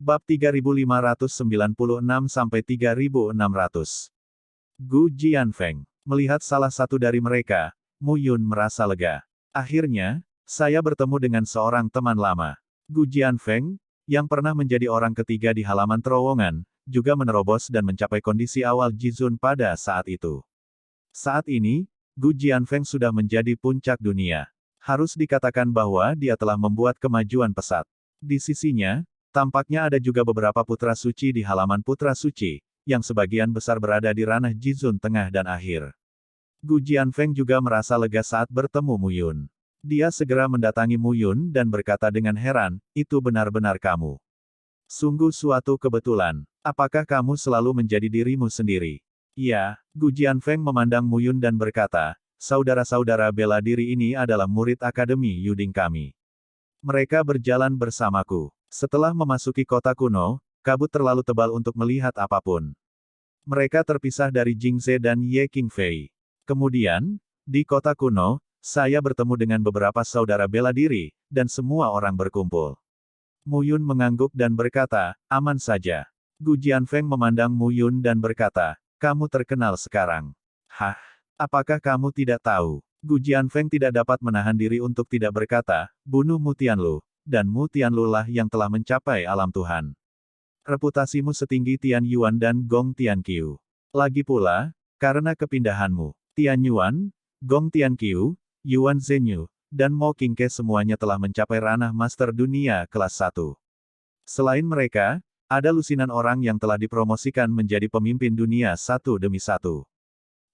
Bab 3596-3600. Gu Jianfeng. Melihat salah satu dari mereka, Mu Yun merasa lega. Akhirnya, saya bertemu dengan seorang teman lama. Gu Jianfeng, yang pernah menjadi orang ketiga di halaman terowongan, juga menerobos dan mencapai kondisi awal Jizun pada saat itu. Saat ini, Gu Jianfeng sudah menjadi puncak dunia. Harus dikatakan bahwa dia telah membuat kemajuan pesat. Di sisinya, tampaknya ada juga beberapa putra suci di halaman putra suci, yang sebagian besar berada di ranah Jizun tengah dan akhir. Gu Jianfeng juga merasa lega saat bertemu Mu Yun. Dia segera mendatangi Mu Yun dan berkata dengan heran, "Itu benar-benar kamu. Sungguh suatu kebetulan. Apakah kamu selalu menjadi dirimu sendiri?" "Ya." Gu Jianfeng memandang Mu Yun dan berkata, "Saudara-saudara bela diri ini adalah murid Akademi Yuding kami. Mereka berjalan bersamaku. Setelah memasuki kota kuno, kabut terlalu tebal untuk melihat apapun. Mereka terpisah dari Jingze dan Ye Qingfei. Kemudian, di kota kuno, saya bertemu dengan beberapa saudara bela diri, dan semua orang berkumpul." Mu Yun mengangguk dan berkata, "Aman saja." Gu Jianfeng memandang Mu Yun dan berkata, "Kamu terkenal sekarang." "Hah? Apakah kamu tidak tahu?" Gu Jianfeng tidak dapat menahan diri untuk tidak berkata, "Bunuh Mu Tianlu, dan Mu Tianlu lah yang telah mencapai alam Tuhan. Reputasimu setinggi Tian Yuan dan Gong Tianqiu. Lagi pula, karena kepindahanmu, Tian Yuan, Gong Tianqiu, Yuan Zhenyu, dan Mo Qingke semuanya telah mencapai ranah master dunia kelas 1. Selain mereka, ada lusinan orang yang telah dipromosikan menjadi pemimpin dunia satu demi satu.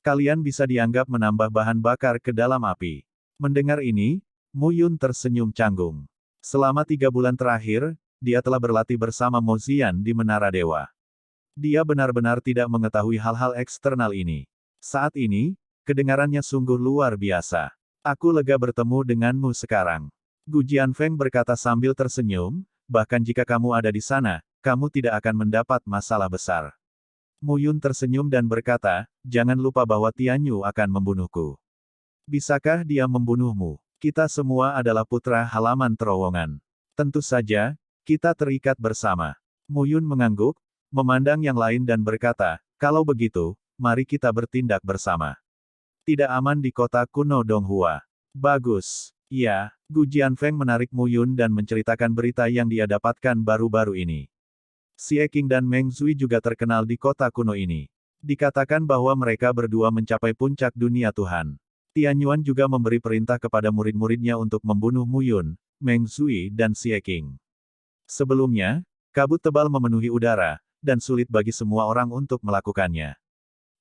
Kalian bisa dianggap menambah bahan bakar ke dalam api." Mendengar ini, Mu Yun tersenyum canggung. Selama 3 bulan terakhir, dia telah berlatih bersama Mo Zian di Menara Dewa. Dia benar-benar tidak mengetahui hal-hal eksternal ini. Saat ini, kedengarannya sungguh luar biasa. "Aku lega bertemu denganmu sekarang." Gu Jianfeng berkata sambil tersenyum, "Bahkan jika kamu ada di sana, kamu tidak akan mendapat masalah besar." Mu Yun tersenyum dan berkata, "Jangan lupa bahwa Tianyu akan membunuhku." "Bisakah dia membunuhmu? Kita semua adalah putra halaman terowongan. Tentu saja, kita terikat bersama." Mu Yun mengangguk, memandang yang lain dan berkata, "Kalau begitu, mari kita bertindak bersama. Tidak aman di kota kuno Donghua." "Bagus. Ya." Gu Jianfeng menarik Mu Yun dan menceritakan berita yang dia dapatkan baru-baru ini. Xie Qing dan Meng Zui juga terkenal di kota kuno ini. Dikatakan bahwa mereka berdua mencapai puncak dunia Tuhan. Tian Yuan juga memberi perintah kepada murid-muridnya untuk membunuh Mu Yun, Meng Zui dan Xie Qing. Sebelumnya, kabut tebal memenuhi udara, dan sulit bagi semua orang untuk melakukannya.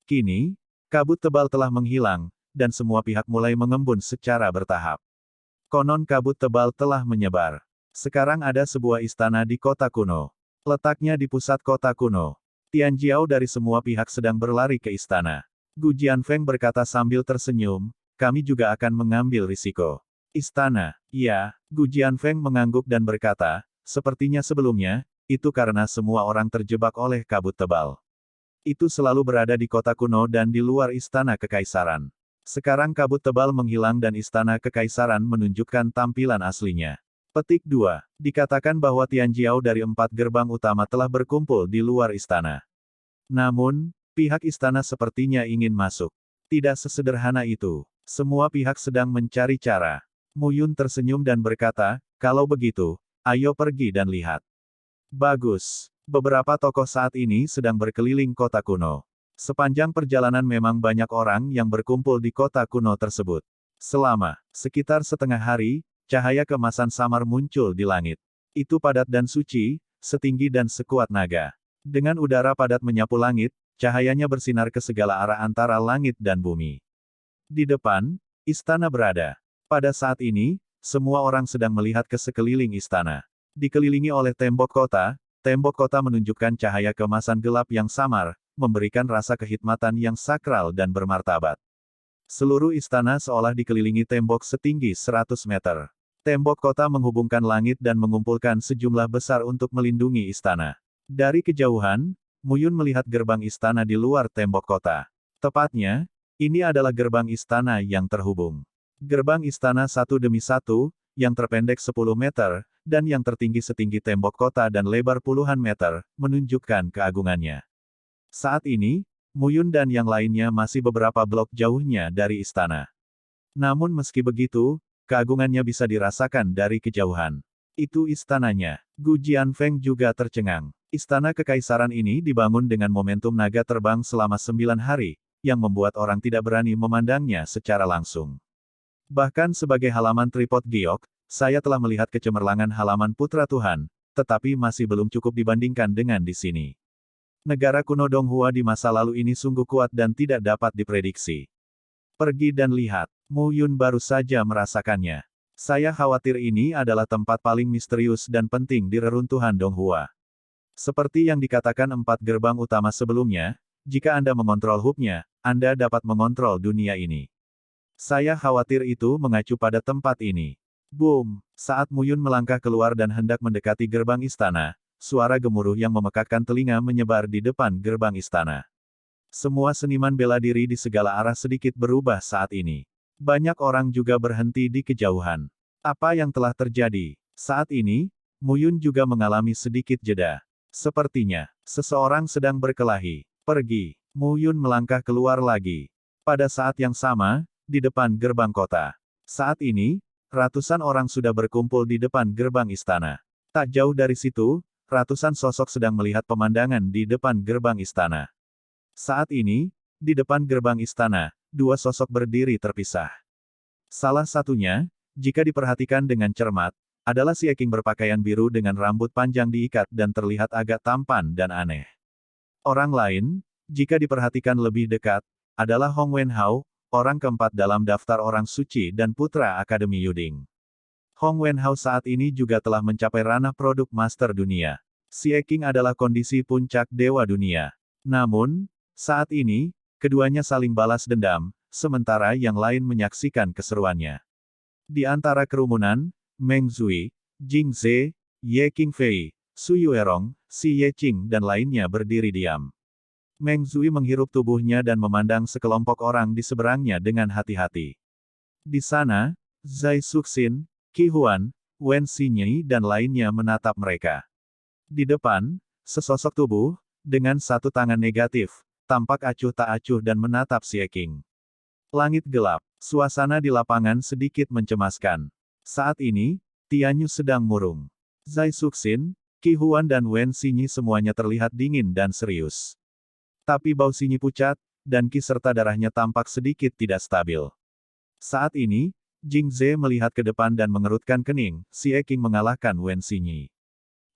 Kini, kabut tebal telah menghilang, dan semua pihak mulai mengembun secara bertahap. Konon kabut tebal telah menyebar. Sekarang ada sebuah istana di kota kuno. Letaknya di pusat kota kuno. Tian Jiao dari semua pihak sedang berlari ke istana. Gu Jianfeng berkata sambil tersenyum, "Kami juga akan mengambil risiko." "Istana?" "Ya." Gu Jianfeng mengangguk dan berkata, "Sepertinya sebelumnya, itu karena semua orang terjebak oleh kabut tebal. Itu selalu berada di kota kuno dan di luar istana kekaisaran. Sekarang kabut tebal menghilang dan istana kekaisaran menunjukkan tampilan aslinya." Petik 2. Dikatakan bahwa Tian Jiao dari 4 gerbang utama telah berkumpul di luar istana. Namun, pihak istana sepertinya ingin masuk. Tidak sesederhana itu. Semua pihak sedang mencari cara. Mu Yun tersenyum dan berkata, "Kalau begitu, ayo pergi dan lihat." Bagus. Beberapa tokoh saat ini sedang berkeliling kota kuno. Sepanjang perjalanan memang banyak orang yang berkumpul di kota kuno tersebut. Selama sekitar setengah hari, cahaya keemasan samar muncul di langit. Itu padat dan suci, setinggi dan sekuat naga. Dengan udara padat menyapu langit, cahayanya bersinar ke segala arah antara langit dan bumi. Di depan, istana berada. Pada saat ini, semua orang sedang melihat ke sekeliling istana. Dikelilingi oleh tembok kota menunjukkan cahaya keemasan gelap yang samar, memberikan rasa kehikmatan yang sakral dan bermartabat. Seluruh istana seolah dikelilingi tembok setinggi 100 meter. Tembok kota menghubungkan langit dan mengumpulkan sejumlah besar untuk melindungi istana. Dari kejauhan, Mu Yun melihat gerbang istana di luar tembok kota. Tepatnya, ini adalah gerbang istana yang terhubung. Gerbang istana satu demi satu, yang terpendek 10 meter, dan yang tertinggi setinggi tembok kota dan lebar puluhan meter, menunjukkan keagungannya. Saat ini, Mu Yun dan yang lainnya masih beberapa blok jauhnya dari istana. Namun meski begitu, keagungannya bisa dirasakan dari kejauhan. Itu istananya. Gu Jianfeng juga tercengang. Istana kekaisaran ini dibangun dengan momentum naga terbang selama 9 hari, yang membuat orang tidak berani memandangnya secara langsung. Bahkan sebagai halaman tripod giok, saya telah melihat kecemerlangan halaman Putra Tuhan, tetapi masih belum cukup dibandingkan dengan di sini. Negara kuno Donghua di masa lalu ini sungguh kuat dan tidak dapat diprediksi. Pergi dan lihat, Mu Yun baru saja merasakannya. Saya khawatir ini adalah tempat paling misterius dan penting di reruntuhan Donghua. Seperti yang dikatakan 4 gerbang utama sebelumnya, jika Anda mengontrol hubnya, Anda dapat mengontrol dunia ini. Saya khawatir itu mengacu pada tempat ini. Boom! Saat Mu Yun melangkah keluar dan hendak mendekati gerbang istana, suara gemuruh yang memekakkan telinga menyebar di depan gerbang istana. Semua seniman bela diri di segala arah sedikit berubah saat ini. Banyak orang juga berhenti di kejauhan. Apa yang telah terjadi? Saat ini, Mu Yun juga mengalami sedikit jeda. Sepertinya, seseorang sedang berkelahi. Pergi. Mu Yun melangkah keluar lagi. Pada saat yang sama, di depan gerbang kota. Saat ini, ratusan orang sudah berkumpul di depan gerbang istana. Tak jauh dari situ, ratusan sosok sedang melihat pemandangan di depan gerbang istana. Saat ini, di depan gerbang istana, 2 sosok berdiri terpisah. Salah satunya, jika diperhatikan dengan cermat, adalah si King berpakaian biru dengan rambut panjang diikat dan terlihat agak tampan dan aneh. Orang lain, jika diperhatikan lebih dekat, adalah Hong Wenhao, orang keempat dalam daftar orang suci dan putra Akademi Yuding. Hong Wenhao saat ini juga telah mencapai ranah produk master dunia. Si King adalah kondisi puncak dewa dunia. Namun, saat ini, keduanya saling balas dendam, sementara yang lain menyaksikan keseruannya. Di antara kerumunan, Meng Zui, Jing Ze, Ye Qingfei, Su Yuerong, Si Ye Qing dan lainnya berdiri diam. Meng Zui menghirup tubuhnya dan memandang sekelompok orang di seberangnya dengan hati-hati. Di sana, Zai Suxin, Qi Huan, Wen Xinyi dan lainnya menatap mereka. Di depan, sesosok tubuh, dengan satu tangan negatif, tampak acuh tak acuh dan menatap Si King. Langit gelap, suasana di lapangan sedikit mencemaskan. Saat ini, Tianyu sedang murung. Zai Suxin, Qi Huan dan Wen Xinyi semuanya terlihat dingin dan serius. Tapi bau Xinyi pucat, dan Qi serta darahnya tampak sedikit tidak stabil. Saat ini, Jing Ze melihat ke depan dan mengerutkan kening, Si King mengalahkan Wen Xinyi.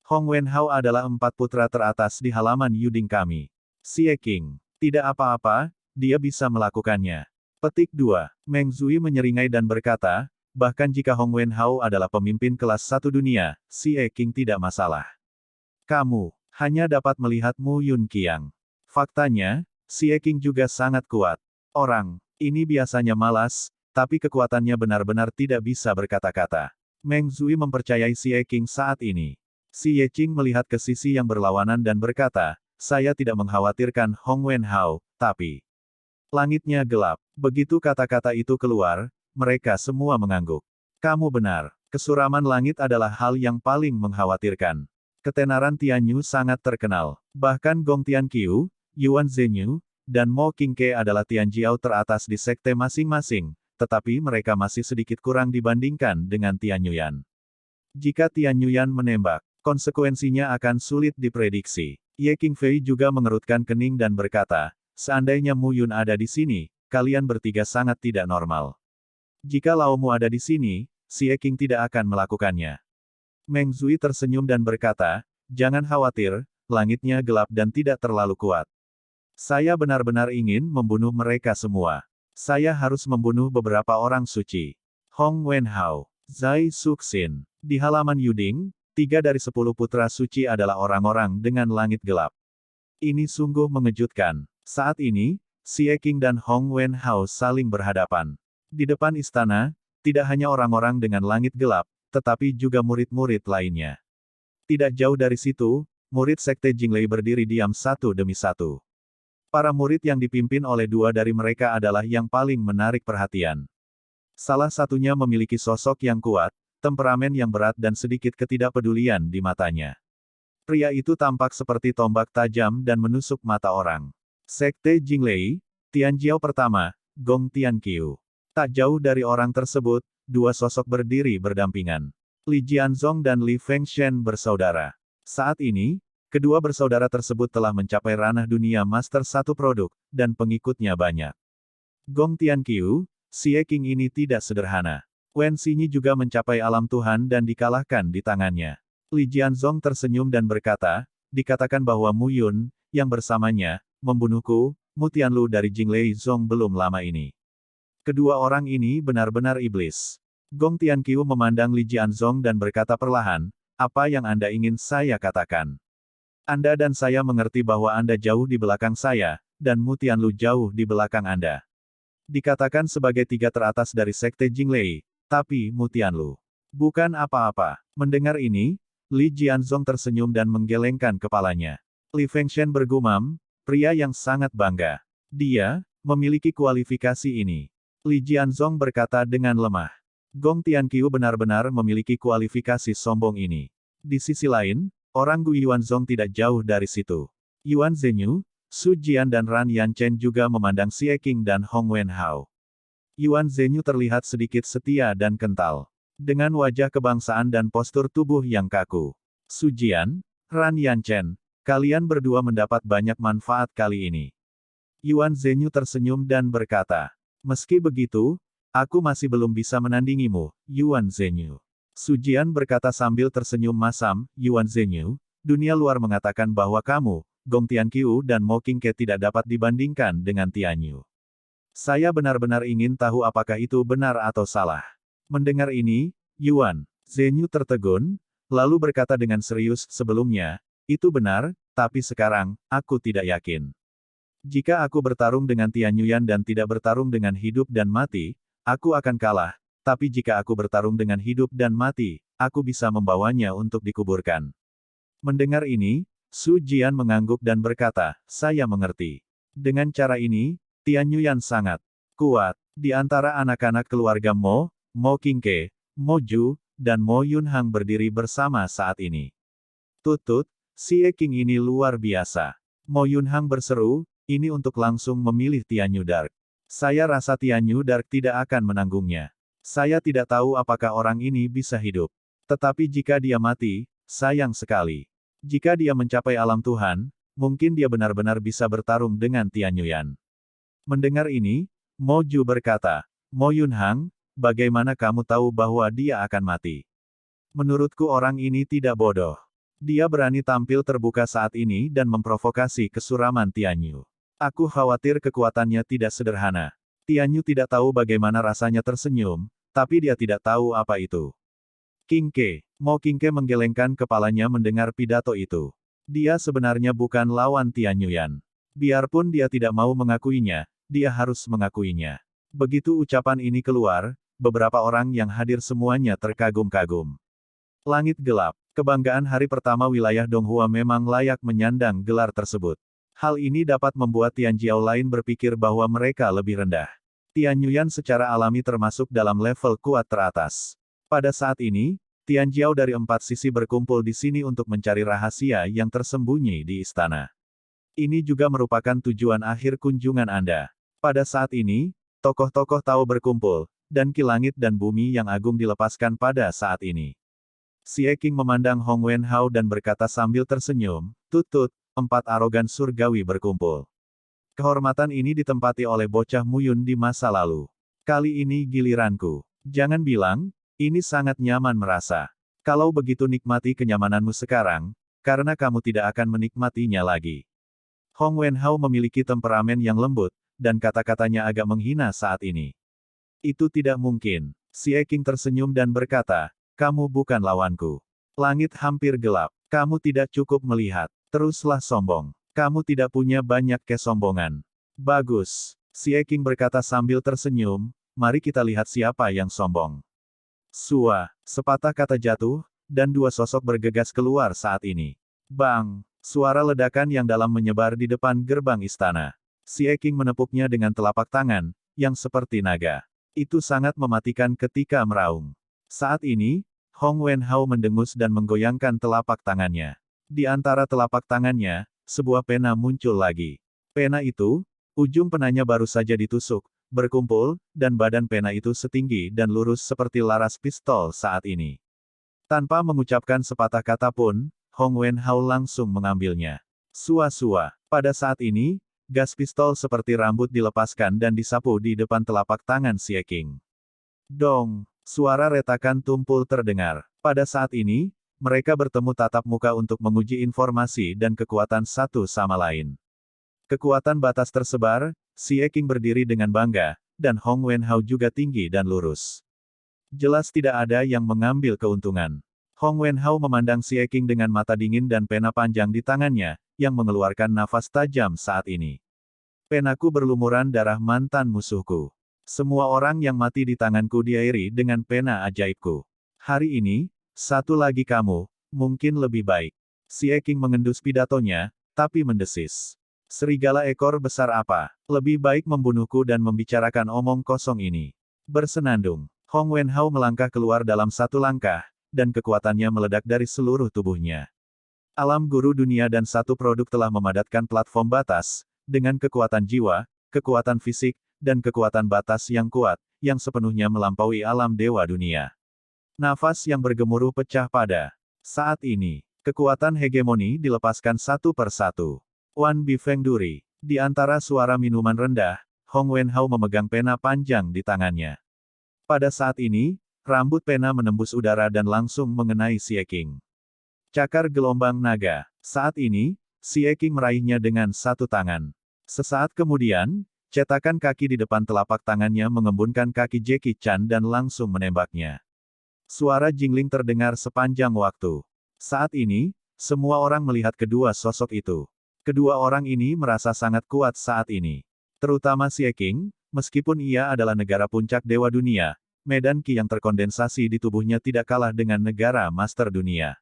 Hong Wenhao adalah 4 putra teratas di halaman Yuding kami. Si King, tidak apa-apa, dia bisa melakukannya. Petik 2. Meng Zui menyeringai dan berkata, bahkan jika Hong Wenhao adalah pemimpin kelas 1 dunia, Si King tidak masalah. Kamu hanya dapat melihat Mu Yun Qiang. Faktanya, Si King juga sangat kuat. Orang ini biasanya malas, tapi kekuatannya benar-benar tidak bisa berkata-kata. Meng Zui mempercayai Si King saat ini. Si Ye Qing melihat ke sisi yang berlawanan dan berkata, saya tidak mengkhawatirkan Hong Wenhao, tapi langitnya gelap. Begitu kata-kata itu keluar, mereka semua mengangguk. Kamu benar. Kesuraman langit adalah hal yang paling mengkhawatirkan. Ketenaran Tianyu sangat terkenal. Bahkan Gong Tianqiu, Yuan Zhenyu, dan Mo Qingke adalah Tianjiao teratas di sekte masing-masing, tetapi mereka masih sedikit kurang dibandingkan dengan Tianyuyan. Jika Tianyuyan menembak, konsekuensinya akan sulit diprediksi. Ye Qingfei juga mengerutkan kening dan berkata, seandainya Mu Yun ada di sini, kalian bertiga sangat tidak normal. Jika Lao Mu ada di sini, Si King tidak akan melakukannya. Meng Zui tersenyum dan berkata, jangan khawatir, langitnya gelap dan tidak terlalu kuat. Saya benar-benar ingin membunuh mereka semua. Saya harus membunuh beberapa orang suci. Hong Wenhao, Zai Suxin. Di halaman Yuding, 3 dari 10 putra suci adalah orang-orang dengan langit gelap. Ini sungguh mengejutkan. Saat ini, Si King dan Hong Wenhao saling berhadapan. Di depan istana, tidak hanya orang-orang dengan langit gelap, tetapi juga murid-murid lainnya. Tidak jauh dari situ, murid sekte Jinglei berdiri diam satu demi satu. Para murid yang dipimpin oleh 2 dari mereka adalah yang paling menarik perhatian. Salah satunya memiliki sosok yang kuat, temperamen yang berat dan sedikit ketidakpedulian di matanya. Pria itu tampak seperti tombak tajam dan menusuk mata orang. Sekte Jinglei, Tianjiao pertama, Gong Tianqiu. Tak jauh dari orang tersebut, dua sosok berdiri berdampingan. Li Jianzong dan Li Fengshen bersaudara. Saat ini, kedua bersaudara tersebut telah mencapai ranah dunia Master satu produk, dan pengikutnya banyak. Gong Tianqiu, Xie King ini tidak sederhana. Wen Xinyi juga mencapai alam Tuhan dan dikalahkan di tangannya. Li Jianzong tersenyum dan berkata, dikatakan bahwa Mu Yun, yang bersamanya, membunuhku, Mu Tianlu dari Jinglei Zong belum lama ini. Kedua orang ini benar-benar iblis. Gong Tianqiu memandang Li Jianzong dan berkata perlahan, apa yang Anda ingin saya katakan? Anda dan saya mengerti bahwa Anda jauh di belakang saya, dan Mu Tianlu jauh di belakang Anda. Dikatakan sebagai tiga teratas dari Sekte Jinglei, tapi Mu Tianlu bukan apa-apa. Mendengar ini, Li Jianzong tersenyum dan menggelengkan kepalanya. Li Fengshen bergumam, pria yang sangat bangga. Dia memiliki kualifikasi ini. Li Jianzong berkata dengan lemah. Gong Tianqiu benar-benar memiliki kualifikasi sombong ini. Di sisi lain, orang Gu Yuanzong tidak jauh dari situ. Yuan Zhenyu, Su Jian dan Ran Yanchen juga memandang Xie King dan Hong Wenhao. Yuan Zhenyu terlihat sedikit setia dan kental. Dengan wajah kebangsaan dan postur tubuh yang kaku. Su Jian, Ran Yanchen, kalian berdua mendapat banyak manfaat kali ini. Yuan Zhenyu tersenyum dan berkata, meski begitu, aku masih belum bisa menandingimu, Yuan Zhenyu. Su Jian berkata sambil tersenyum masam, Yuan Zhenyu, dunia luar mengatakan bahwa kamu, Gong Tianqiu dan Mo Qingke tidak dapat dibandingkan dengan Tianyu. Saya benar-benar ingin tahu apakah itu benar atau salah. Mendengar ini, Yuan Zhenyu tertegun, lalu berkata dengan serius, sebelumnya, itu benar, tapi sekarang, aku tidak yakin. Jika aku bertarung dengan Tianyuyan dan tidak bertarung dengan hidup dan mati, aku akan kalah. Tapi jika aku bertarung dengan hidup dan mati, aku bisa membawanya untuk dikuburkan. Mendengar ini, Su Jian mengangguk dan berkata, saya mengerti. Dengan cara ini, Tianyuyan sangat kuat. Di antara anak-anak keluarga Mo Qingke, Mo Ju, dan Mo Yunhang berdiri bersama saat ini. Tutut, Xie King ini luar biasa. Mo Yunhang berseru, ini untuk langsung memilih Tianyu Dark. Saya rasa Tianyu Dark tidak akan menanggungnya. Saya tidak tahu apakah orang ini bisa hidup. Tetapi jika dia mati, sayang sekali. Jika dia mencapai alam Tuhan, mungkin dia benar-benar bisa bertarung dengan Tianyuyan. Mendengar ini, Mo Ju berkata, Mo Yunhang, bagaimana kamu tahu bahwa dia akan mati? Menurutku orang ini tidak bodoh. Dia berani tampil terbuka saat ini dan memprovokasi kesuraman Tianyu. Aku khawatir kekuatannya tidak sederhana. Tianyu tidak tahu bagaimana rasanya tersenyum, tapi dia tidak tahu apa itu. Qingke, Mo Qingke menggelengkan kepalanya mendengar pidato itu. Dia sebenarnya bukan lawan Tianyuyan. Biarpun dia tidak mau mengakuinya, dia harus mengakuinya. Begitu ucapan ini keluar, beberapa orang yang hadir semuanya terkagum-kagum. Langit gelap. Kebanggaan hari pertama wilayah Donghua memang layak menyandang gelar tersebut. Hal ini dapat membuat Tianjiao lain berpikir bahwa mereka lebih rendah. Tianyuyan secara alami termasuk dalam level kuat teratas. Pada saat ini, Tianjiao dari 4 sisi berkumpul di sini untuk mencari rahasia yang tersembunyi di istana. Ini juga merupakan tujuan akhir kunjungan Anda. Pada saat ini, tokoh-tokoh Tao berkumpul, dan Ki Langit dan Bumi yang agung dilepaskan pada saat ini. Xie King memandang Hong Wenhao dan berkata sambil tersenyum, Tut-tut, 4 arogan surgawi berkumpul. Kehormatan ini ditempati oleh bocah Muyun di masa lalu. Kali ini giliranku. Jangan bilang, ini sangat nyaman merasa. Kalau begitu nikmati kenyamananmu sekarang, karena kamu tidak akan menikmatinya lagi. Hong Wenhao memiliki temperamen yang lembut, dan kata-katanya agak menghina saat ini. Itu tidak mungkin. Xie King tersenyum dan berkata, kamu bukan lawanku. Langit hampir gelap. Kamu tidak cukup melihat. Teruslah sombong. Kamu tidak punya banyak kesombongan. Bagus. Xie King berkata sambil tersenyum, mari kita lihat siapa yang sombong. Sua, sepatah kata jatuh, dan 2 sosok bergegas keluar saat ini. Bang! Suara ledakan yang dalam menyebar di depan gerbang istana. Xie King menepuknya dengan telapak tangan, yang seperti naga. Itu sangat mematikan ketika meraung. Saat ini, Hong Wenhao mendengus dan menggoyangkan telapak tangannya. Di antara telapak tangannya, sebuah pena muncul lagi. Pena itu, ujung penanya baru saja ditusuk, berkumpul, dan badan pena itu setinggi dan lurus seperti laras pistol saat ini. Tanpa mengucapkan sepatah kata pun, Hong Wenhao langsung mengambilnya. Sua-sua. Pada saat ini, gas pistol seperti rambut dilepaskan dan disapu di depan telapak tangan Xie Qing. Dong! Suara retakan tumpul terdengar. Pada saat ini, mereka bertemu tatap muka untuk menguji informasi dan kekuatan satu sama lain. Kekuatan batas tersebar, Xie Qing berdiri dengan bangga, dan Hong Wenhao juga tinggi dan lurus. Jelas tidak ada yang mengambil keuntungan. Hong Wenhao memandang Xie Qing dengan mata dingin dan pena panjang di tangannya, yang mengeluarkan nafas tajam saat ini. Penaku berlumuran darah mantan musuhku. Semua orang yang mati di tanganku diairi dengan pena ajaibku. Hari ini, satu lagi kamu, mungkin lebih baik. Xie Qing mengendus pidatonya, tapi mendesis. Serigala ekor besar apa? Lebih baik membunuhku dan membicarakan omong kosong ini. Bersenandung, Hong Wenhao melangkah keluar dalam satu langkah, dan kekuatannya meledak dari seluruh tubuhnya. Alam guru dunia dan satu produk telah memadatkan platform batas, dengan kekuatan jiwa, kekuatan fisik, dan kekuatan batas yang kuat, yang sepenuhnya melampaui alam dewa dunia. Nafas yang bergemuruh pecah pada saat ini. Kekuatan hegemoni dilepaskan satu per satu. Wan Bifeng Duri. Di antara suara minuman rendah, Hong Wenhao memegang pena panjang di tangannya. Pada saat ini, rambut pena menembus udara dan langsung mengenai Xie Qing. Cakar gelombang naga. Saat ini, Xie Qing meraihnya dengan satu tangan. Sesaat kemudian, cetakan kaki di depan telapak tangannya mengembunkan kaki Jackie Chan dan langsung menembaknya. Suara jingling terdengar sepanjang waktu. Saat ini, semua orang melihat kedua sosok itu. Kedua orang ini merasa sangat kuat saat ini. Terutama Xie Qing, meskipun ia adalah negara puncak dewa dunia, medan Qi yang terkondensasi di tubuhnya tidak kalah dengan negara master dunia.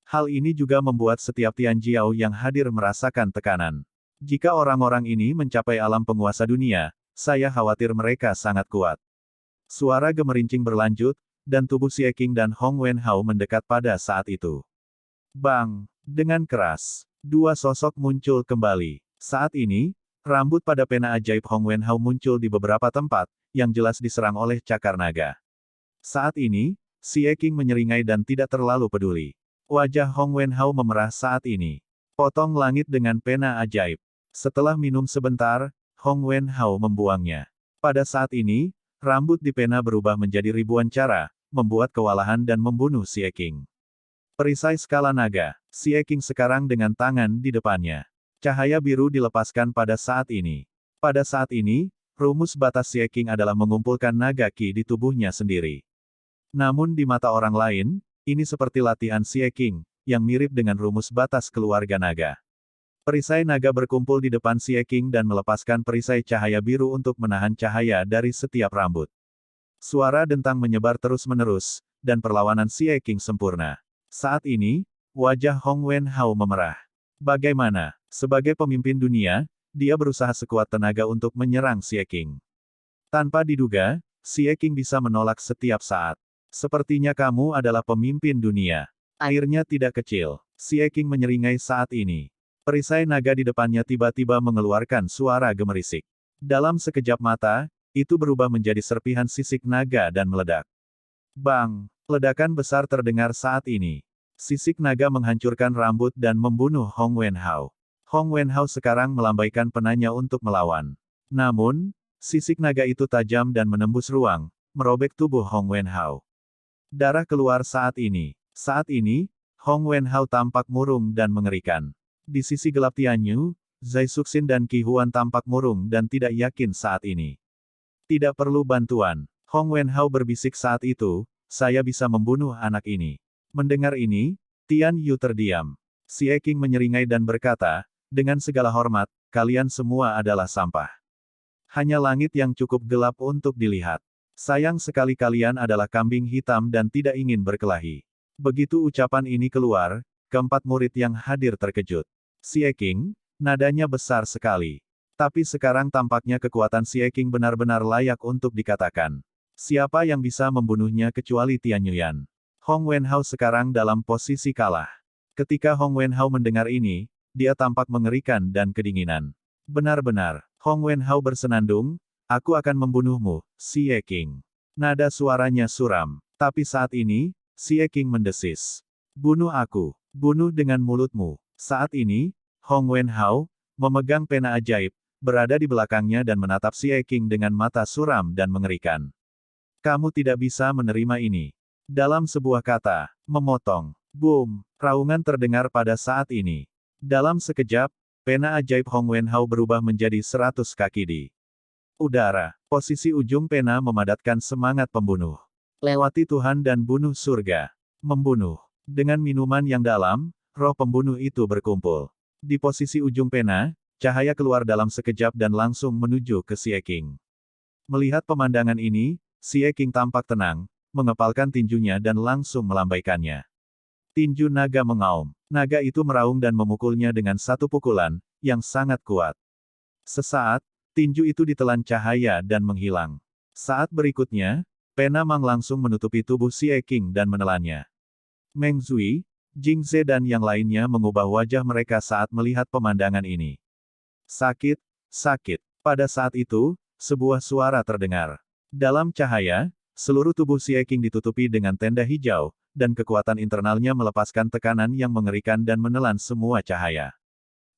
Hal ini juga membuat setiap Tianjiao yang hadir merasakan tekanan. Jika orang-orang ini mencapai alam penguasa dunia, saya khawatir mereka sangat kuat. Suara gemerincing berlanjut, dan tubuh Xie Qing dan Hong Wenhao mendekat pada saat itu. Bang! Dengan keras, dua sosok muncul kembali. Saat ini, rambut pada pena ajaib Hong Wenhao muncul di beberapa tempat, yang jelas diserang oleh cakar naga. Saat ini, Xie Qing menyeringai dan tidak terlalu peduli. Wajah Hong Wenhao memerah saat ini. Potong langit dengan pena ajaib. Setelah minum sebentar, Hong Wenhao membuangnya. Pada saat ini, rambut di pena berubah menjadi ribuan cara, membuat kewalahan dan membunuh Xie Qing. Perisai skala naga, Xie Qing sekarang dengan tangan di depannya. Cahaya biru dilepaskan pada saat ini. Pada saat ini, rumus batas Xie Qing adalah mengumpulkan naga Qi di tubuhnya sendiri. Namun di mata orang lain, ini seperti latihan Xie Qing, yang mirip dengan rumus batas keluarga naga. Perisai naga berkumpul di depan Xie Qing dan melepaskan perisai cahaya biru untuk menahan cahaya dari setiap rambut. Suara dentang menyebar terus-menerus, dan perlawanan Xie Qing sempurna. Saat ini, wajah Hong Wenhao memerah. Bagaimana? Sebagai pemimpin dunia, dia berusaha sekuat tenaga untuk menyerang Xie Qing. Tanpa diduga, Xie Qing bisa menolak setiap saat. Sepertinya kamu adalah pemimpin dunia. Airnya tidak kecil. Xie Qing menyeringai saat ini. Perisai naga di depannya tiba-tiba mengeluarkan suara gemerisik. Dalam sekejap mata, itu berubah menjadi serpihan sisik naga dan meledak. Bang! Ledakan besar terdengar saat ini. Sisik naga menghancurkan rambut dan membunuh Hong Wenhao. Hong Wenhao sekarang melambaikan penanya untuk melawan. Namun, sisik naga itu tajam dan menembus ruang, merobek tubuh Hong Wenhao. Darah keluar saat ini. Saat ini, Hong Wenhao tampak murung dan mengerikan. Di sisi gelap Tianyu, Zai Suxin dan Qi Huan tampak murung dan tidak yakin saat ini. Tidak perlu bantuan. Hong Wenhao berbisik saat itu, saya bisa membunuh anak ini. Mendengar ini, Tian Yu terdiam. Xie Qing menyeringai dan berkata, dengan segala hormat, kalian semua adalah sampah. Hanya langit yang cukup gelap untuk dilihat. Sayang sekali kalian adalah kambing hitam dan tidak ingin berkelahi. Begitu ucapan ini keluar, keempat murid yang hadir terkejut. Xie Qing, nadanya besar sekali. Tapi sekarang tampaknya kekuatan Xie Qing benar-benar layak untuk dikatakan. Siapa yang bisa membunuhnya kecuali Tian Yuan? Hong Wenhao sekarang dalam posisi kalah. Ketika Hong Wenhao mendengar ini, dia tampak mengerikan dan kedinginan. Benar-benar, Hong Wenhao bersenandung, aku akan membunuhmu, Xie Qing. Nada suaranya suram. Tapi saat ini, Xie Qing mendesis. Bunuh aku. Bunuh dengan mulutmu. Saat ini, Hong Wenhao, memegang pena ajaib, berada di belakangnya dan menatap Xie Qing dengan mata suram dan mengerikan. Kamu tidak bisa menerima ini. Dalam sebuah kata, memotong. Boom! Raungan terdengar pada saat ini. Dalam sekejap, pena ajaib Hong Wenhao berubah menjadi 100 kaki di udara. Posisi ujung pena memadatkan semangat pembunuh. Lewati Tuhan dan bunuh surga. Membunuh. Dengan minuman yang dalam, roh pembunuh itu berkumpul. Di posisi ujung pena, cahaya keluar dalam sekejap dan langsung menuju ke Xie Qing. Melihat pemandangan ini, Xie Qing tampak tenang, mengepalkan tinjunya dan langsung melambaikannya. Tinju naga mengaum. Naga itu meraung dan memukulnya dengan satu pukulan, yang sangat kuat. Sesaat, tinju itu ditelan cahaya dan menghilang. Saat berikutnya, pena Mang langsung menutupi tubuh Xie Qing dan menelannya. Meng Zui, Jing Ze dan yang lainnya mengubah wajah mereka saat melihat pemandangan ini. Sakit, sakit. Pada saat itu, sebuah suara terdengar. Dalam cahaya, seluruh tubuh Xie Qing ditutupi dengan tenda hijau, dan kekuatan internalnya melepaskan tekanan yang mengerikan dan menelan semua cahaya.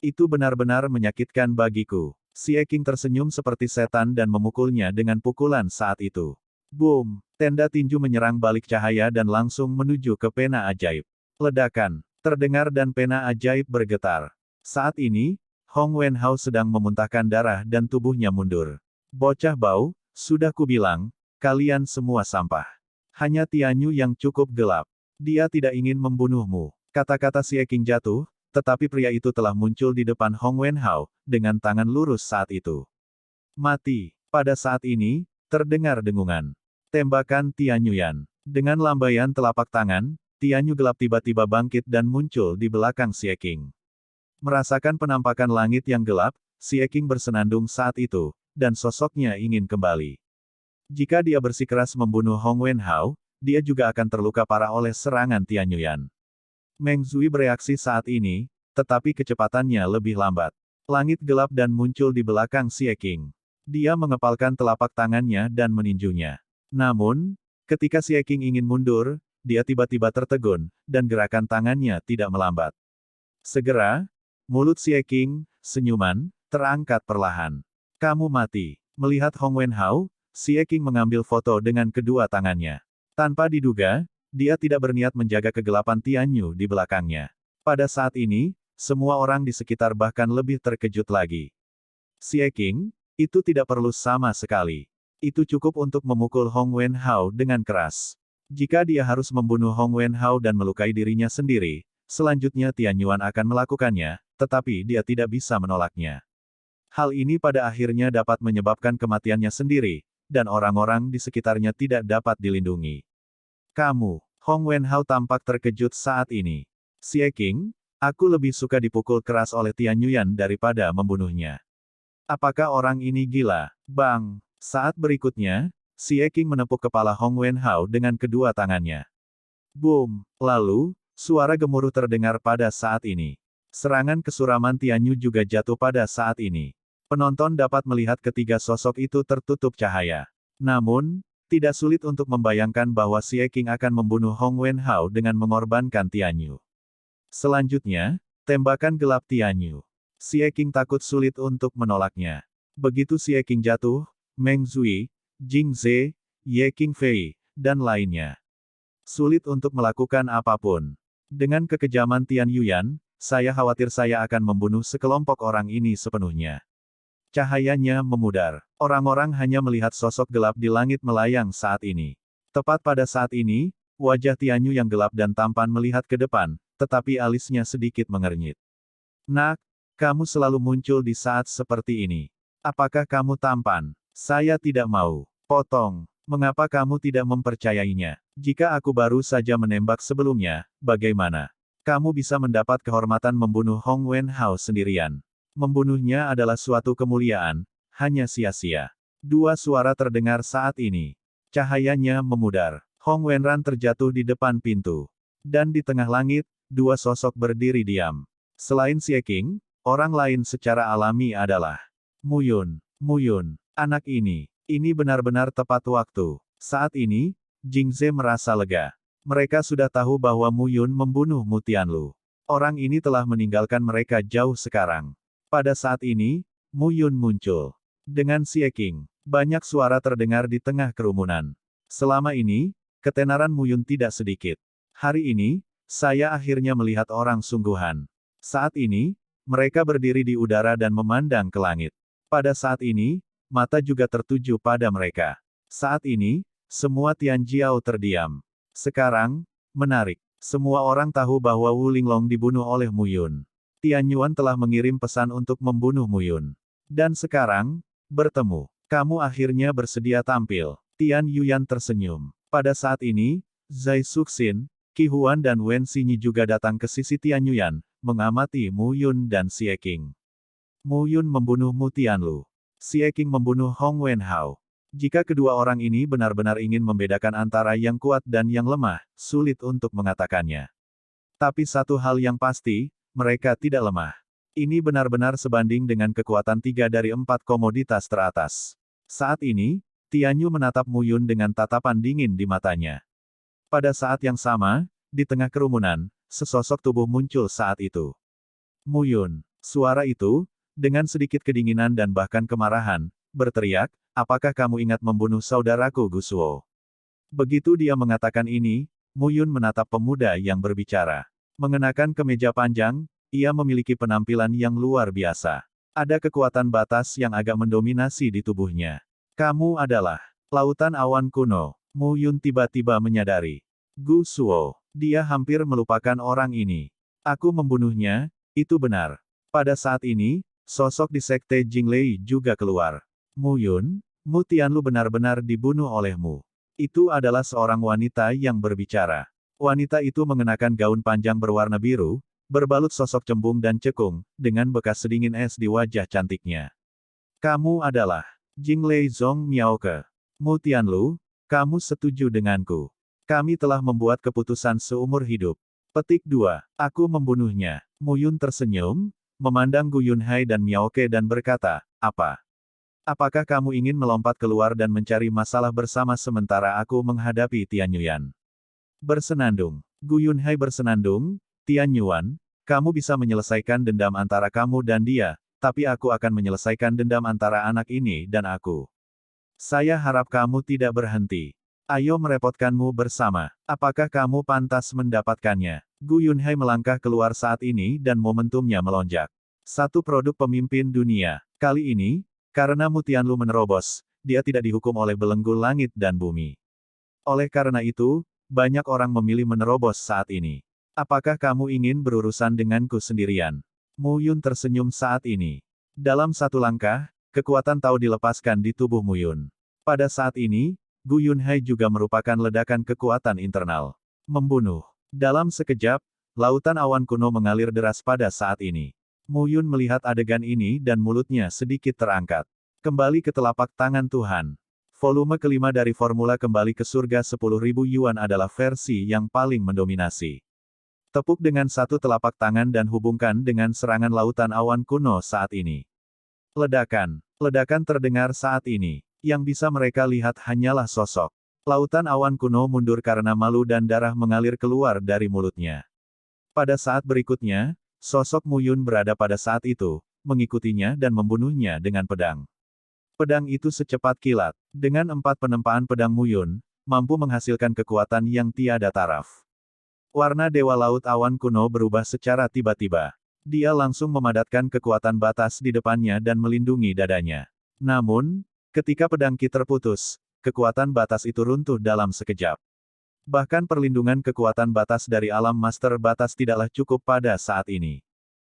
Itu benar-benar menyakitkan bagiku. Xie Qing tersenyum seperti setan dan memukulnya dengan pukulan saat itu. Boom! Tenda tinju menyerang balik cahaya dan langsung menuju ke pena ajaib. Ledakan terdengar dan pena ajaib bergetar. Saat ini, Hong Wenhao sedang memuntahkan darah dan tubuhnya mundur. Bocah bau, sudah kubilang, kalian semua sampah. Hanya Tianyu yang cukup gelap. Dia tidak ingin membunuhmu. Kata-kata Xie Qing jatuh, tetapi pria itu telah muncul di depan Hong Wenhao, dengan tangan lurus saat itu. Mati. Pada saat ini, terdengar dengungan. Tembakan Tianyuan. Dengan lambaian telapak tangan, Tianyu gelap tiba-tiba bangkit dan muncul di belakang Xie Qing. Merasakan penampakan langit yang gelap, Xie Qing bersenandung saat itu, dan sosoknya ingin kembali. Jika dia bersikeras membunuh Hong Wenhao, dia juga akan terluka parah oleh serangan Tianyuan. Meng Zui bereaksi saat ini, tetapi kecepatannya lebih lambat. Langit gelap dan muncul di belakang Xie Qing. Dia mengepalkan telapak tangannya dan meninjunya. Namun, ketika Xie Qing ingin mundur, dia tiba-tiba tertegun, dan gerakan tangannya tidak melambat. Segera, mulut Xie Qing, senyuman, terangkat perlahan. Kamu mati. Melihat Hong Wenhao, Xie Qing mengambil foto dengan kedua tangannya. Tanpa diduga, dia tidak berniat menjaga kegelapan Tianyu di belakangnya. Pada saat ini, semua orang di sekitar bahkan lebih terkejut lagi. Xie Qing, itu tidak perlu sama sekali. Itu cukup untuk memukul Hong Wenhao dengan keras. Jika dia harus membunuh Hong Wenhao dan melukai dirinya sendiri, selanjutnya Tianyuan akan melakukannya, tetapi dia tidak bisa menolaknya. Hal ini pada akhirnya dapat menyebabkan kematiannya sendiri, dan orang-orang di sekitarnya tidak dapat dilindungi. Kamu, Hong Wenhao tampak terkejut saat ini. Xie Qing, aku lebih suka dipukul keras oleh Tianyuan daripada membunuhnya. Apakah orang ini gila? Bang! Saat berikutnya, Xie Qing menepuk kepala Hong Wenhao dengan kedua tangannya. Boom! Lalu, suara gemuruh terdengar pada saat ini. Serangan kesuraman Tianyu juga jatuh pada saat ini. Penonton dapat melihat ketiga sosok itu tertutup cahaya. Namun, tidak sulit untuk membayangkan bahwa Xie Qing akan membunuh Hong Wenhao dengan mengorbankan Tianyu. Selanjutnya, tembakan gelap Tianyu. Xie Qing takut sulit untuk menolaknya. Begitu Xie Qing jatuh, Meng Zui, Jing Ze, Ye Qingfei, dan lainnya sulit untuk melakukan apapun. Dengan kekejaman Tianyuan, saya khawatir saya akan membunuh sekelompok orang ini sepenuhnya. Cahayanya memudar. Orang-orang hanya melihat sosok gelap di langit melayang saat ini. Tepat pada saat ini, wajah Tianyu yang gelap dan tampan melihat ke depan, tetapi alisnya sedikit mengernyit. Nak, kamu selalu muncul di saat seperti ini. Apakah kamu tampan? Saya tidak mau. Potong. Mengapa kamu tidak mempercayainya? Jika aku baru saja menembak sebelumnya, bagaimana? Kamu bisa mendapat kehormatan membunuh Hong Wenhao sendirian. Membunuhnya adalah suatu kemuliaan, hanya sia-sia. Dua suara terdengar saat ini. Cahayanya memudar. Hong Wenran terjatuh di depan pintu. Dan di tengah langit, dua sosok berdiri diam. Selain Xie Qing, orang lain secara alami adalah Mu Yun. Mu Yun, anak ini benar-benar tepat waktu. Saat ini, Jing Ze merasa lega. Mereka sudah tahu bahwa Mu Yun membunuh Mu Tianlu. Orang ini telah meninggalkan mereka jauh sekarang. Pada saat ini, Mu Yun muncul. Dengan Xie Qing, banyak suara terdengar di tengah kerumunan. Selama ini, ketenaran Mu Yun tidak sedikit. Hari ini, saya akhirnya melihat orang sungguhan. Saat ini, mereka berdiri di udara dan memandang ke langit. Pada saat ini, mata juga tertuju pada mereka. Saat ini, semua Tianjiao terdiam. Sekarang, menarik. Semua orang tahu bahwa Wu Linglong dibunuh oleh Mu Yun. Tian Yuan telah mengirim pesan untuk membunuh Mu Yun. Dan sekarang, bertemu. Kamu akhirnya bersedia tampil. Tian Yuan tersenyum. Pada saat ini, Zhai Suxin, Qi Huan dan Wen Xinyi juga datang ke sisi Tian Yuan, mengamati Mu Yun dan Xie Qing. Mu Yun membunuh Mu Tianlu. Xie Qing membunuh Hong Wenhao. Jika kedua orang ini benar-benar ingin membedakan antara yang kuat dan yang lemah, sulit untuk mengatakannya. Tapi satu hal yang pasti, mereka tidak lemah. Ini benar-benar sebanding dengan kekuatan 3 dari 4 komoditas teratas. Saat ini, Tianyu menatap Mu Yun dengan tatapan dingin di matanya. Pada saat yang sama, di tengah kerumunan, sesosok tubuh muncul saat itu. Mu Yun, suara itu, dengan sedikit kedinginan dan bahkan kemarahan, berteriak, apakah kamu ingat membunuh saudaraku Gusuo? Begitu dia mengatakan ini, Mu Yun menatap pemuda yang berbicara. Mengenakan kemeja panjang, ia memiliki penampilan yang luar biasa. Ada kekuatan batas yang agak mendominasi di tubuhnya. Kamu adalah Lautan Awan Kuno. Mu Yun tiba-tiba menyadari. Gusuo, dia hampir melupakan orang ini. Aku membunuhnya, itu benar. Pada saat ini, sosok di sekte Jinglei juga keluar. Mu Yun, Mu Tianlu benar-benar dibunuh olehmu. Itu adalah seorang wanita yang berbicara. Wanita itu mengenakan gaun panjang berwarna biru, berbalut sosok cembung dan cekung, dengan bekas sedingin es di wajah cantiknya. Kamu adalah Jinglei Zong Miaoke. Mu Tianlu, kamu setuju denganku. Kami telah membuat keputusan seumur hidup. Petik 2. Aku membunuhnya. Mu Yun tersenyum, memandang Gu Yunhai dan Miaoke dan berkata, apa? Apakah kamu ingin melompat keluar dan mencari masalah bersama sementara aku menghadapi Tian Yuan? Bersenandung. Gu Yunhai bersenandung, Tian Yuan, kamu bisa menyelesaikan dendam antara kamu dan dia, tapi aku akan menyelesaikan dendam antara anak ini dan aku. Saya harap kamu tidak berhenti. Ayo merepotkanmu bersama. Apakah kamu pantas mendapatkannya? Gu Yunhai melangkah keluar saat ini dan momentumnya melonjak. Satu produk pemimpin dunia. Kali ini, karena Mu Tianlu menerobos, dia tidak dihukum oleh belenggu langit dan bumi. Oleh karena itu, banyak orang memilih menerobos saat ini. Apakah kamu ingin berurusan denganku sendirian? Mu Yun tersenyum saat ini. Dalam satu langkah, kekuatan Tao dilepaskan di tubuh Mu Yun. Pada saat ini, Gu Yunhai juga merupakan ledakan kekuatan internal. Membunuh. Dalam sekejap, lautan awan kuno mengalir deras pada saat ini. Mu Yun melihat adegan ini dan mulutnya sedikit terangkat. Kembali ke telapak tangan Tuhan. Volume kelima dari Formula Kembali ke Surga 10.000 Yuan adalah versi yang paling mendominasi. Tepuk dengan satu telapak tangan dan hubungkan dengan serangan lautan awan kuno saat ini. Ledakan. Ledakan terdengar saat ini. Yang bisa mereka lihat hanyalah sosok. Lautan awan kuno mundur karena malu dan darah mengalir keluar dari mulutnya. Pada saat berikutnya, sosok Mu Yun berada pada saat itu, mengikutinya dan membunuhnya dengan pedang. Pedang itu secepat kilat. Dengan 4 penempaan pedang Mu Yun, mampu menghasilkan kekuatan yang tiada taraf. Warna Dewa Laut Awan Kuno berubah secara tiba-tiba. Dia langsung memadatkan kekuatan batas di depannya dan melindungi dadanya. Namun, ketika pedang Qi terputus, kekuatan batas itu runtuh dalam sekejap. Bahkan perlindungan kekuatan batas dari alam master batas tidaklah cukup pada saat ini.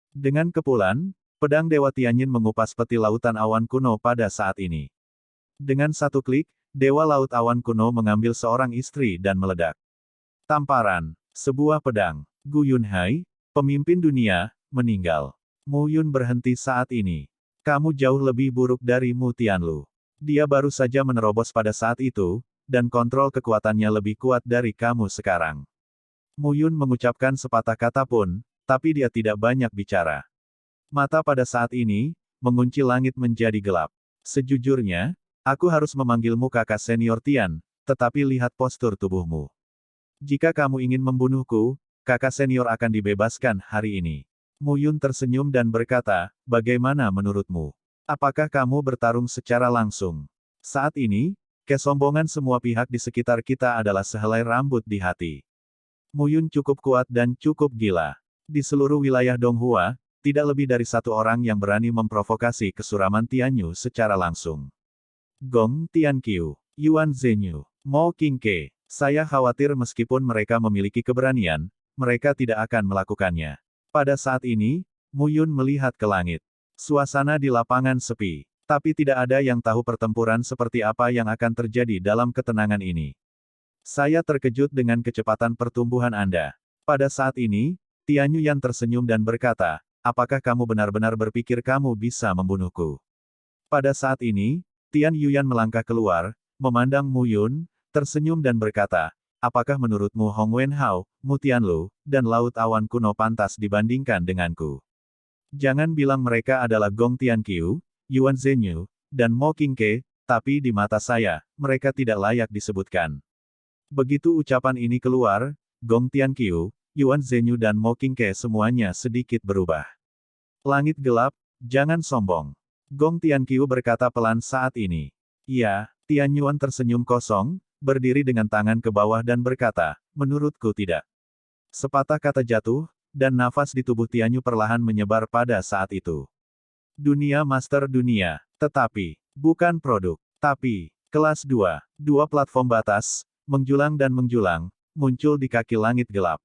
Dengan kepulan, pedang Dewa Tianyin mengupas peti lautan awan kuno pada saat ini. Dengan satu klik, Dewa Laut Awan Kuno mengambil seorang istri dan meledak. Tamparan. Sebuah pedang. Gu Yunhai, pemimpin dunia, meninggal. Mu Yun berhenti saat ini. Kamu jauh lebih buruk dari Mu Tianlu. Dia baru saja menerobos pada saat itu, dan kontrol kekuatannya lebih kuat dari kamu sekarang. Mu Yun mengucapkan sepatah kata pun, tapi dia tidak banyak bicara. Mata pada saat ini, mengunci langit menjadi gelap. Sejujurnya, aku harus memanggilmu kakak senior Tian, tetapi lihat postur tubuhmu. Jika kamu ingin membunuhku, kakak senior akan dibebaskan hari ini. Mu Yun tersenyum dan berkata, bagaimana menurutmu? Apakah kamu bertarung secara langsung? Saat ini, kesombongan semua pihak di sekitar kita adalah sehelai rambut di hati. Mu Yun cukup kuat dan cukup gila. Di seluruh wilayah Donghua, tidak lebih dari satu orang yang berani memprovokasi kesuraman Tianyu secara langsung. Gong Tianqiu, Yuan Zhenyu, Mo Qingke. Saya khawatir meskipun mereka memiliki keberanian, mereka tidak akan melakukannya. Pada saat ini, Mu Yun melihat ke langit. Suasana di lapangan sepi, tapi tidak ada yang tahu pertempuran seperti apa yang akan terjadi dalam ketenangan ini. Saya terkejut dengan kecepatan pertumbuhan Anda. Pada saat ini, Tianyu Yan tersenyum dan berkata, apakah kamu benar-benar berpikir kamu bisa membunuhku? Pada saat ini, Tian Yuyan melangkah keluar, memandang Mu Yun, tersenyum dan berkata, apakah menurutmu Hong Wenhao, Mu Tianlu, dan Laut Awan Kuno pantas dibandingkan denganku? Jangan bilang mereka adalah Gong Tianqiu, Yuan Zhenyu, dan Mo Qingke, tapi di mata saya, mereka tidak layak disebutkan. Begitu ucapan ini keluar, Gong Tianqiu, Yuan Zhenyu dan Mo Qingke semuanya sedikit berubah. Langit gelap, jangan sombong. Gong Tianqiu berkata pelan saat ini. Ya, Tian Yuan tersenyum kosong, berdiri dengan tangan ke bawah dan berkata, menurutku tidak. Sepatah kata jatuh, dan nafas di tubuh Tianyu perlahan menyebar pada saat itu. Dunia Master Dunia, tetapi, bukan produk, tapi, kelas 2, dua platform batas, menjulang dan menjulang, muncul di kaki langit gelap.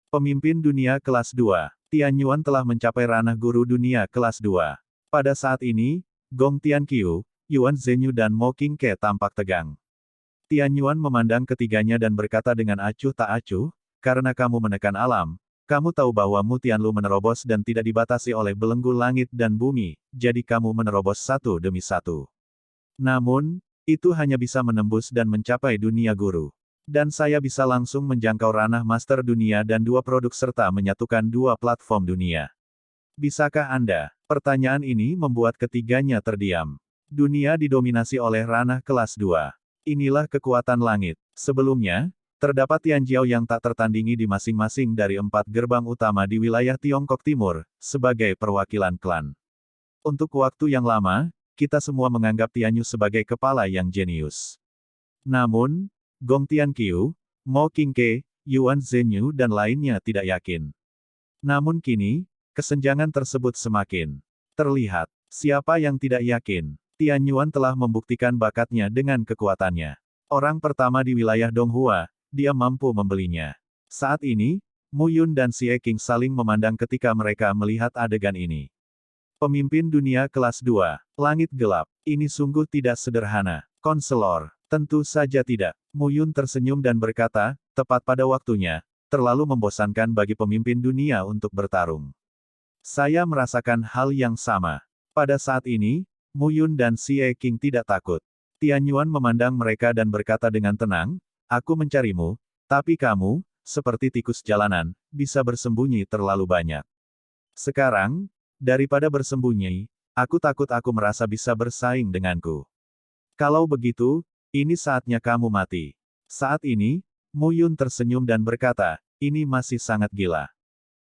Pemimpin dunia kelas 2, Tian Yuan telah mencapai ranah guru dunia kelas 2. Pada saat ini, Gong Tianqiu, Yuan Zhenyu dan Mo Qingke tampak tegang. Tian Yuan memandang ketiganya dan berkata dengan acuh tak acuh, karena kamu menekan alam, kamu tahu bahwa Mu Tianlu menerobos dan tidak dibatasi oleh belenggu langit dan bumi, jadi kamu menerobos satu demi satu. Namun, itu hanya bisa menembus dan mencapai dunia guru. Dan saya bisa langsung menjangkau ranah master dunia dan dua produk serta menyatukan dua platform dunia. Bisakah Anda? Pertanyaan ini membuat ketiganya terdiam. Dunia didominasi oleh ranah kelas 2. Inilah kekuatan langit. Sebelumnya, terdapat Tianjiao yang tak tertandingi di masing-masing dari 4 gerbang utama di wilayah Tiongkok Timur, sebagai perwakilan klan. Untuk waktu yang lama, kita semua menganggap Tianyu sebagai kepala yang jenius. Namun, Gong Tianqiu, Mo Qingke, Yuan Zhenyu dan lainnya tidak yakin. Namun kini, kesenjangan tersebut semakin terlihat. Siapa yang tidak yakin? Tian Yuan telah membuktikan bakatnya dengan kekuatannya. Orang pertama di wilayah Donghua, dia mampu membelinya. Saat ini, Mu Yun dan Xie Qing saling memandang ketika mereka melihat adegan ini. Pemimpin dunia kelas 2, langit gelap, ini sungguh tidak sederhana. Konselor, tentu saja tidak. Mu Yun tersenyum dan berkata, tepat pada waktunya, terlalu membosankan bagi pemimpin dunia untuk bertarung. Saya merasakan hal yang sama. Pada saat ini, Mu Yun dan Xie Qing tidak takut. Tian Yuan memandang mereka dan berkata dengan tenang, aku mencarimu, tapi kamu, seperti tikus jalanan, bisa bersembunyi terlalu banyak. Sekarang, daripada bersembunyi, aku takut aku merasa bisa bersaing denganku. Kalau begitu, ini saatnya kamu mati. Saat ini, Mu Yun tersenyum dan berkata, ini masih sangat gila.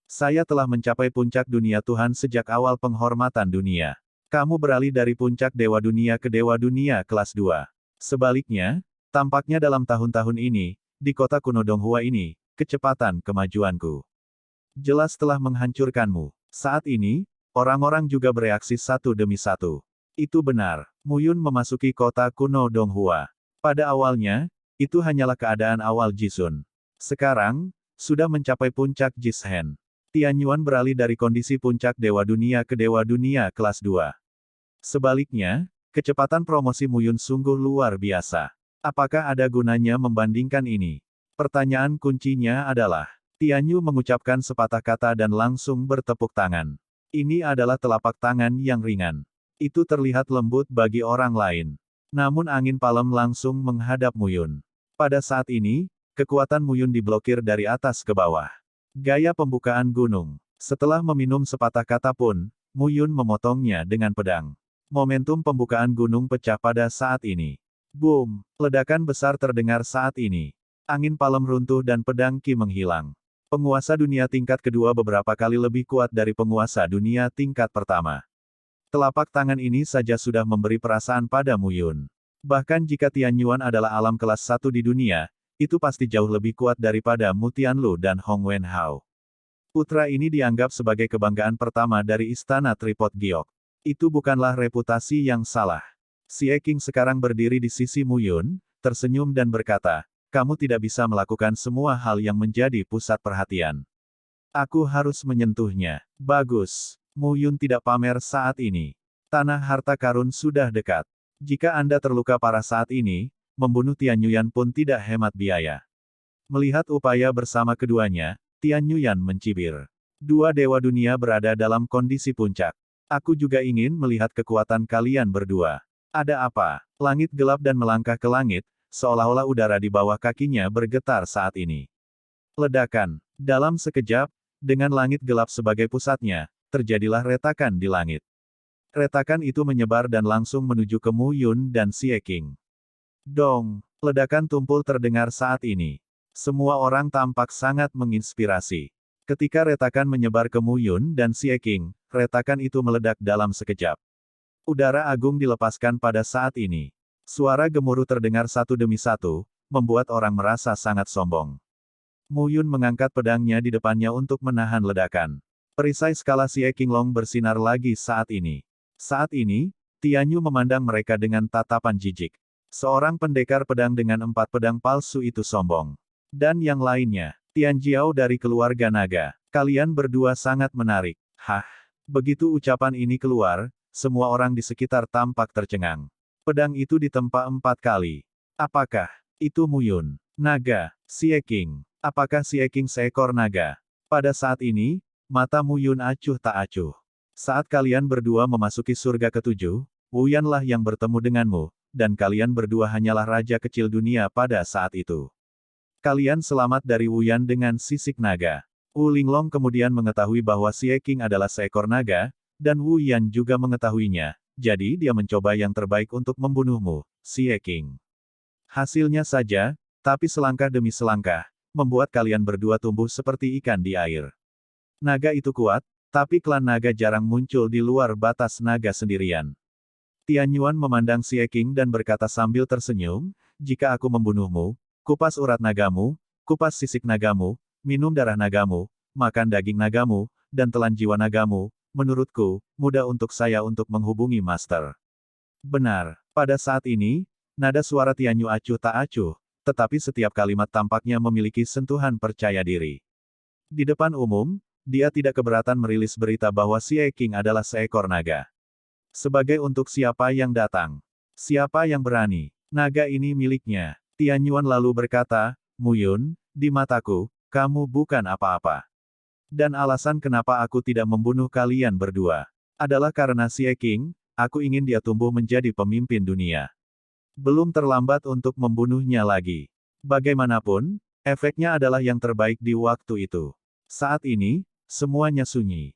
Saya telah mencapai puncak dunia Tuhan sejak awal penghormatan dunia. Kamu beralih dari puncak Dewa Dunia ke Dewa Dunia kelas 2. Sebaliknya, tampaknya dalam tahun-tahun ini, di kota kuno Donghua ini, kecepatan kemajuanku jelas telah menghancurkanmu. Saat ini, orang-orang juga bereaksi satu demi satu. Itu benar, Mu Yun memasuki kota kuno Donghua. Pada awalnya, itu hanyalah keadaan awal Jisun. Sekarang, sudah mencapai puncak Jishen. Tian Yuan beralih dari kondisi puncak Dewa Dunia ke Dewa Dunia kelas 2. Sebaliknya, kecepatan promosi Mu Yun sungguh luar biasa. Apakah ada gunanya membandingkan ini? Pertanyaan kuncinya adalah, Tian Yu mengucapkan sepatah kata dan langsung bertepuk tangan. Ini adalah telapak tangan yang ringan. Itu terlihat lembut bagi orang lain. Namun angin palem langsung menghadap Muyun. Pada saat ini, kekuatan Muyun diblokir dari atas ke bawah. Gaya pembukaan gunung. Setelah meminum sepatah kata pun, Muyun memotongnya dengan pedang. Momentum pembukaan gunung pecah pada saat ini. Boom! Ledakan besar terdengar saat ini. Angin palem runtuh dan pedang Qi menghilang. Penguasa dunia tingkat kedua beberapa kali lebih kuat dari penguasa dunia tingkat pertama. Telapak tangan ini saja sudah memberi perasaan pada Muyun. Bahkan jika Tianyuan adalah alam kelas 1 di dunia, itu pasti jauh lebih kuat daripada Mu Tianlu dan Hong Wenhao. Putra ini dianggap sebagai kebanggaan pertama dari Istana Tripod Giok. Itu bukanlah reputasi yang salah. Xie Qing sekarang berdiri di sisi Muyun, tersenyum dan berkata, kamu tidak bisa melakukan semua hal yang menjadi pusat perhatian. Aku harus menyentuhnya. Bagus. Muyun tidak pamer saat ini. Tanah harta karun sudah dekat. Jika Anda terluka parah saat ini, membunuh Tianyuan pun tidak hemat biaya. Melihat upaya bersama keduanya, Tianyuan mencibir. Dua dewa dunia berada dalam kondisi puncak. Aku juga ingin melihat kekuatan kalian berdua. Ada apa? Langit gelap dan melangkah ke langit, seolah-olah udara di bawah kakinya bergetar saat ini. Ledakan. Dalam sekejap, dengan langit gelap sebagai pusatnya, terjadilah retakan di langit. Retakan itu menyebar dan langsung menuju ke Muyun dan Xie Qing. Dong! Ledakan tumpul terdengar saat ini. Semua orang tampak sangat menginspirasi. Ketika retakan menyebar ke Muyun dan Xie Qing, retakan itu meledak dalam sekejap. Udara agung dilepaskan pada saat ini. Suara gemuruh terdengar satu demi satu, membuat orang merasa sangat sombong. Muyun mengangkat pedangnya di depannya untuk menahan ledakan. Perisai skala Xie Qinglong bersinar lagi saat ini. Saat ini, Tianyu memandang mereka dengan tatapan jijik. Seorang pendekar pedang dengan 4 pedang palsu itu sombong. Dan yang lainnya, Tianjiao dari keluarga naga. Kalian berdua sangat menarik. Hah? Begitu ucapan ini keluar, semua orang di sekitar tampak tercengang. Pedang itu ditempa 4 kali. Apakah itu Muyun? Naga? Xie Qing? Apakah Xie Qing seekor naga? Pada saat ini, mata Muyun acuh tak acuh. Saat kalian berdua memasuki surga ketujuh, Wuyanlah yang bertemu denganmu, dan kalian berdua hanyalah raja kecil dunia pada saat itu. Kalian selamat dari Wuyan dengan sisik naga. Wu Linglong kemudian mengetahui bahwa Xie Qing adalah seekor naga, dan Wu Yan juga mengetahuinya, jadi dia mencoba yang terbaik untuk membunuhmu, Xie Qing. Hasilnya saja, tapi selangkah demi selangkah, membuat kalian berdua tumbuh seperti ikan di air. Naga itu kuat, tapi klan naga jarang muncul di luar batas naga sendirian. Tianyuan memandang Xie Qing dan berkata sambil tersenyum, jika aku membunuhmu, kupas urat nagamu, kupas sisik nagamu, minum darah nagamu, makan daging nagamu, dan telan jiwa nagamu, menurutku, mudah untuk saya untuk menghubungi Master. Benar, pada saat ini, nada suara Tianyu acuh tak acuh, tetapi setiap kalimat tampaknya memiliki sentuhan percaya diri. Di depan umum, dia tidak keberatan merilis berita bahwa Xie Qing adalah seekor naga. Sebagai untuk siapa yang datang? Siapa yang berani? Naga ini miliknya. Tianyuan lalu berkata, Muyun, di mataku, kamu bukan apa-apa. Dan alasan kenapa aku tidak membunuh kalian berdua, adalah karena Xie Qing, aku ingin dia tumbuh menjadi pemimpin dunia. Belum terlambat untuk membunuhnya lagi. Bagaimanapun, efeknya adalah yang terbaik di waktu itu. Saat ini, semuanya sunyi.